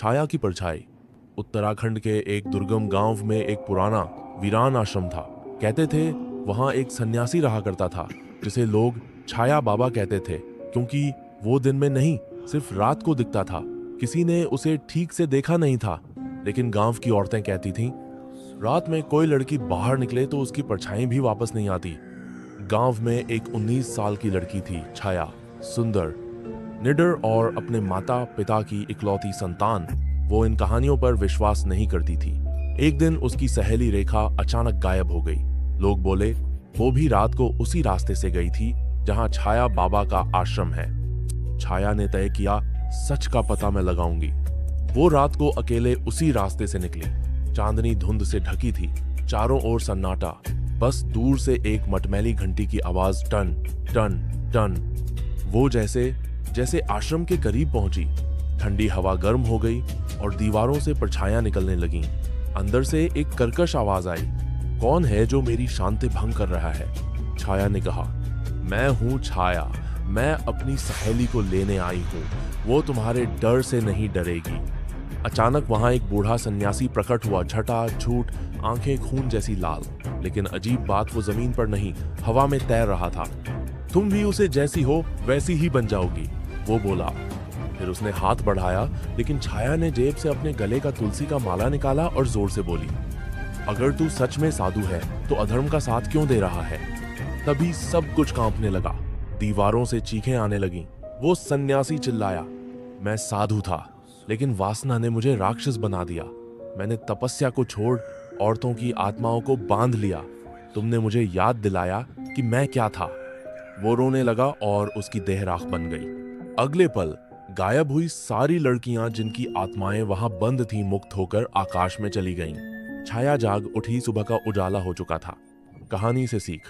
छाया की परछाई। उत्तराखंड के एक दुर्गम गांव में एक पुराना वीरान आश्रम था। कहते थे वहां एक सन्यासी रहा करता था जिसे लोग छाया बाबा कहते थे, क्योंकि वो दिन में नहीं सिर्फ रात को दिखता था। किसी ने उसे ठीक से देखा नहीं था, लेकिन गांव की औरतें कहती थीं रात में कोई लड़की बाहर निकले तो उसकी परछाई भी वापस नहीं आती। गांव में एक 19 साल की लड़की थी, छाया। सुंदर, निडर और अपने माता पिता की इकलौती संतान। वो इन कहानियों पर विश्वास नहीं करती थी। एक दिन उसकी सहेली रेखा अचानक गायब हो गई। लोग बोले वो भी रात को उसी रास्ते से गई थी जहां छाया बाबा का आश्रम है। छाया ने तय किया सच का पता मैं लगाऊंगी। वो रात को अकेले उसी रास्ते से निकली। चांदनी धुंध से ढकी थी, चारों ओर सन्नाटा, बस दूर से एक मटमैली घंटी की आवाज, टन टन टन। वो जैसे जैसे आश्रम के करीब पहुंची, ठंडी हवा गर्म हो गई और दीवारों से परछाइयां निकलने लगीं। अंदर से एक कर्कश आवाज आई, कौन है जो मेरी शांति भंग कर रहा है? छाया ने कहा, मैं हूं छाया, मैं अपनी सहेली को लेने आई हूं, वो तुम्हारे डर से नहीं डरेगी। अचानक वहां एक बूढ़ा सन्यासी प्रकट हुआ, झटा झूठ, आंखें खून जैसी लाल। लेकिन अजीब बात, वो जमीन पर नहीं हवा में तैर रहा था। तुम भी उसे जैसी हो वैसी ही बन जाओगी, वो बोला। फिर उसने हाथ बढ़ाया, लेकिन छाया ने जेब से अपने गले का तुलसी का माला निकाला और जोर से बोली, अगर तू सच में साधु है तो अधर्म का साथ क्यों दे रहा है? तभी सब कुछ कांपने लगा, दीवारों से चीखें आने लगीं। वो सन्यासी चिल्लाया, मैं साधु था, लेकिन वासना ने मुझे राक्षस बना दिया। मैंने तपस्या को छोड़ औरतों की आत्माओं को बांध लिया। तुमने मुझे याद दिलाया कि मैं क्या था। वो रोने लगा और उसकी देह राख बन गई। अगले पल गायब हुई सारी लड़कियां जिनकी आत्माएं वहां बंद थीं, मुक्त होकर आकाश में चली गईं। छाया जाग उठी, सुबह का उजाला हो चुका था। कहानी से सीख,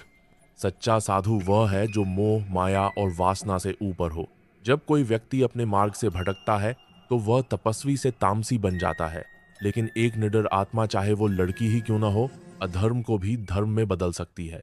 सच्चा साधु वह है जो मोह, माया और वासना से ऊपर हो। जब कोई व्यक्ति अपने मार्ग से भटकता है तो वह तपस्वी से तामसी बन जाता है, लेकिन एक निडर आत्मा, चाहे वो लड़की ही क्यों ना हो, अधर्म को भी धर्म में बदल सकती है।